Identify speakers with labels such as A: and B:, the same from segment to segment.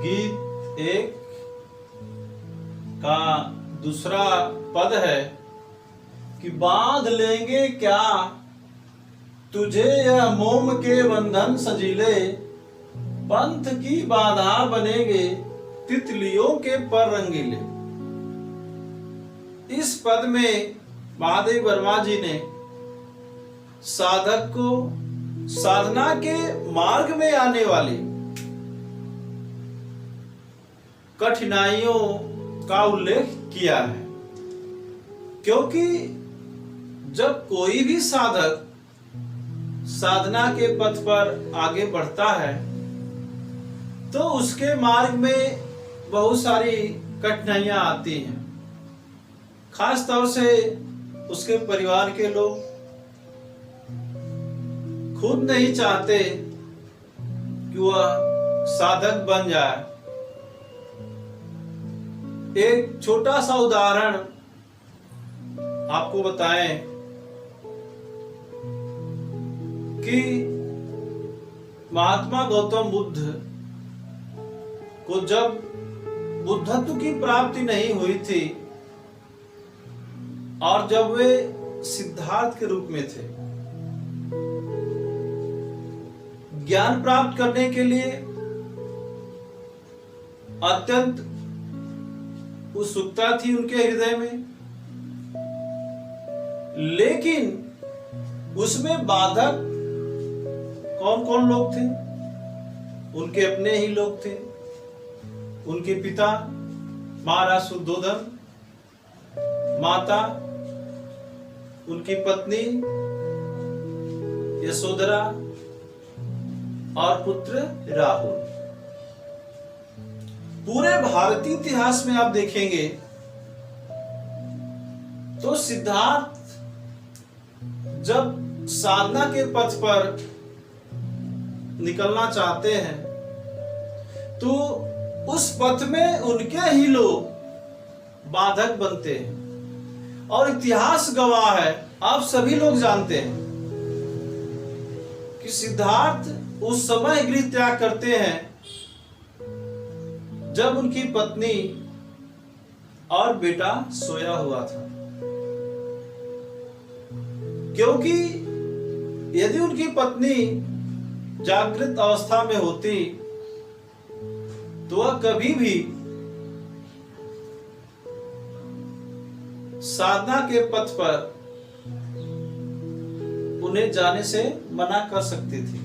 A: गीत एक का दूसरा पद है कि बांध लेंगे क्या तुझे यह मोम के बंधन सजीले, पंथ की बाधा बनेंगे तितलियों के पर रंगीले। इस पद में महादेव वर्मा जी ने साधक को साधना के मार्ग में आने वाली कठिनाइयों का उल्लेख किया है, क्योंकि जब कोई भी साधक साधना के पथ पर आगे बढ़ता है तो उसके मार्ग में बहुत सारी कठिनाइयां आती हैं। खास तौर से उसके परिवार के लोग खुद नहीं चाहते कि वह साधक बन जाए। एक छोटा सा उदाहरण आपको बताएं कि महात्मा गौतम बुद्ध को जब बुद्धत्व की प्राप्ति नहीं हुई थी और जब वे सिद्धार्थ के रूप में थे, ज्ञान प्राप्त करने के लिए अत्यंत उत्सुकता थी उनके हृदय में, लेकिन उसमें बाधक कौन कौन लोग थे? उनके अपने ही लोग थे। उनके पिता महाराज शुद्धोधन, माता उनकी पत्नी यशोधरा और पुत्र राहुल। पूरे भारतीय इतिहास में आप देखेंगे तो सिद्धार्थ जब साधना के पथ पर निकलना चाहते हैं तो उस पथ में उनके ही लोग बाधक बनते हैं। और इतिहास गवाह है, आप सभी लोग जानते हैं कि सिद्धार्थ उस समय गृह त्याग करते हैं जब उनकी पत्नी और बेटा सोया हुआ था, क्योंकि यदि उनकी पत्नी जागृत अवस्था में होती तो वह कभी भी साधना के पथ पर उन्हें जाने से मना कर सकती थी,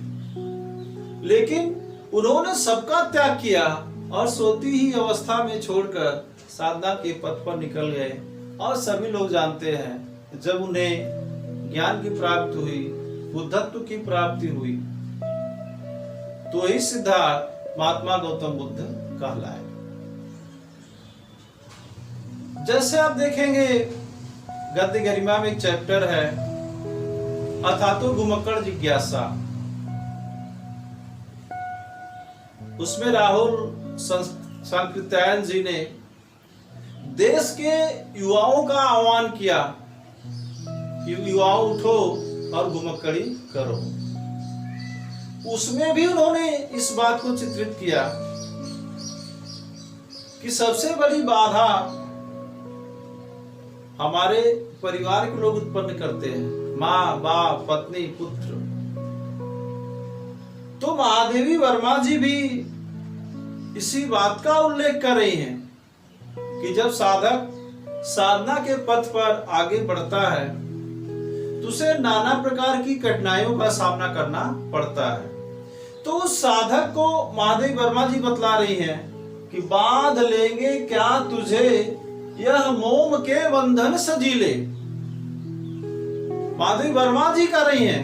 A: लेकिन उन्होंने सबका त्याग किया और सोती ही अवस्था में छोड़कर साधना के पथ पर निकल गए। और सभी लोग जानते हैं जब उन्हें ज्ञान की प्राप्ति हुई, बुद्धत्व की प्राप्ति हुई, तो ही सिद्धार्थ महात्मा गौतम बुद्ध कहलाए। जैसे आप देखेंगे गद्य गरिमा में एक चैप्टर है अथातो घुमक्कड़ जिज्ञासा, उसमें राहुल संकृत्यायन जी ने देश के युवाओं का आह्वान किया कि युवाओं उठो और घुमक्कड़ी करो। उसमें भी उन्होंने इस बात को चित्रित किया कि सबसे बड़ी बाधा हमारे परिवार के लोग उत्पन्न करते हैं, माँ बाप पत्नी पुत्र। तो महादेवी वर्मा जी भी इसी बात का उल्लेख कर रही हैं कि जब साधक साधना के पथ पर आगे बढ़ता है तो उसे नाना प्रकार की कठिनाइयों का सामना करना पड़ता है। तो उस साधक को महादेवी वर्मा जी बतला रही हैं कि बांध लेंगे क्या तुझे यह मोम के बंधन सजीले। महादेवी वर्मा जी कह रही हैं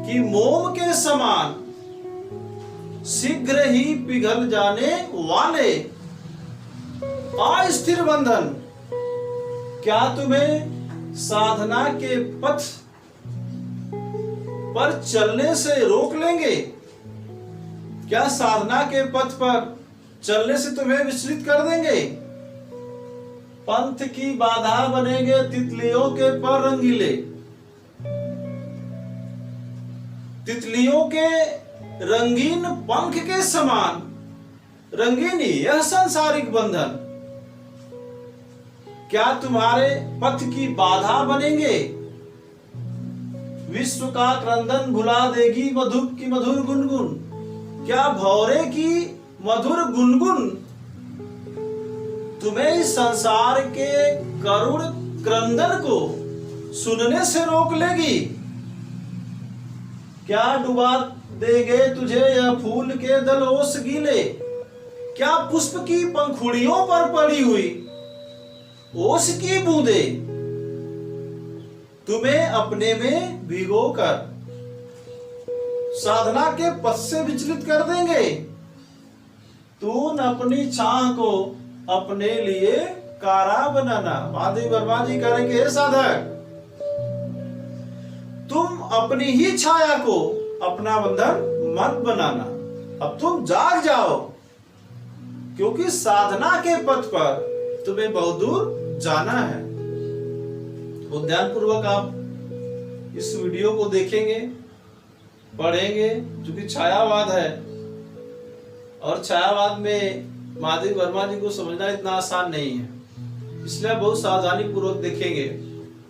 A: कि मोम के समान शीघ्र ही पिघल जाने वाले अस्थिर बंधन क्या तुम्हें साधना के पथ पर चलने से रोक लेंगे? क्या साधना के पथ पर चलने से तुम्हें विचलित कर देंगे? पंथ की बाधा बनेंगे तितलियों के पर रंगीले। तितलियों के रंगीन पंख के समान रंगीनी यह सांसारिक बंधन क्या तुम्हारे पथ की बाधा बनेंगे? विश्व का क्रंदन भुला देगी मधुप की मधुर गुनगुन। क्या भौरे की मधुर गुनगुन तुम्हें इस संसार के करुण क्रंदन को सुनने से रोक लेगी? क्या डुबा देंगे तुझे यह फूल के दल ओस गीले? क्या पुष्प की पंखुड़ियों पर पड़ी हुई ओस की बूंदे तुम्हें अपने में भिगोकर साधना के पथ से विचलित कर देंगे? तूने अपनी छाह को अपने लिए कारा बनाना। माधवी वर्मा जी करेंगे, हे साधक तुम अपनी ही छाया को अपना बंधन मत बनाना। अब तुम जाग जाओ, क्योंकि साधना के पथ पर तुम्हें बहुत दूर जाना है। तो ध्यान पूर्वक आप इस वीडियो को देखेंगे, पढ़ेंगे, क्योंकि छायावाद है और छायावाद में माधवी वर्मा जी को समझना इतना आसान नहीं है, इसलिए बहुत सावधानी पूर्वक देखेंगे।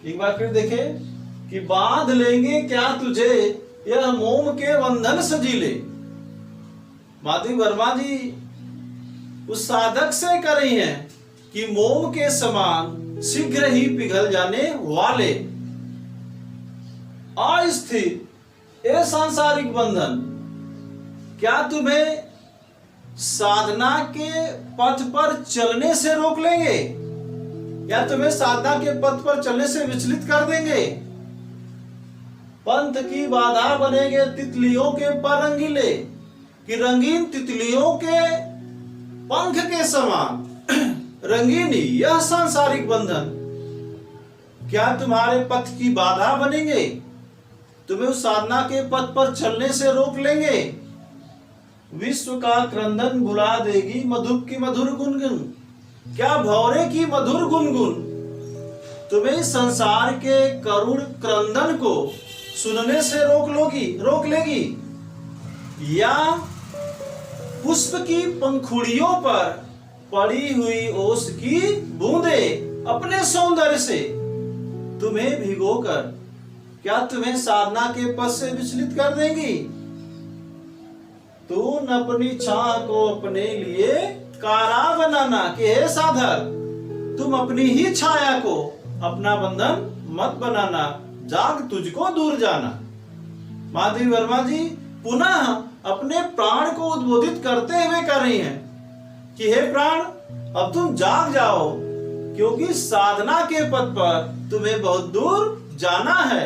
A: एक बार फिर देखें कि बांध लेंगे क्या तुझे यह मोम के बंधन सजीले। माधवी वर्मा जी उस साधक से कर रही हैं कि मोम के समान शीघ्र ही पिघल जाने वाले अस्थिर ये सांसारिक बंधन क्या तुम्हें साधना के पथ पर चलने से रोक लेंगे या तुम्हें साधना के पथ पर चलने से विचलित कर देंगे? पंथ की बाधा बनेंगे तितलियों के पर रंगीले, कि रंगीन तितलियों के पंख के समान रंगीनी यह सांसारिक बंधन क्या तुम्हारे पथ की बाधा बनेंगे? तुम्हें उस साधना के पथ पर चलने से रोक लेंगे? विश्व का क्रंदन भुला देगी मधुप की मधुर गुनगुन। क्या भौरे की मधुर गुनगुन तुम्हें संसार के करुण क्रंदन को सुनने से रोक लेगी? या पुष्प की पंखुड़ियों पर पड़ी हुई ओस की बूंदे अपने सौंदर्य से तुम्हें भिगोकर क्या तुम्हें साधना के पथ से विचलित कर देंगी? तुम अपनी छाह को अपने लिए कारा बनाना, कि हे साधक तुम अपनी ही छाया को अपना बंधन मत बनाना, जाग तुझको दूर जाना। माधवी वर्मा जी पुनः अपने प्राण को उद्बोधित करते हुए कर रही हैं कि हे प्राण अब तुम जाग जाओ, क्योंकि साधना के पथ पर तुम्हें बहुत दूर जाना है।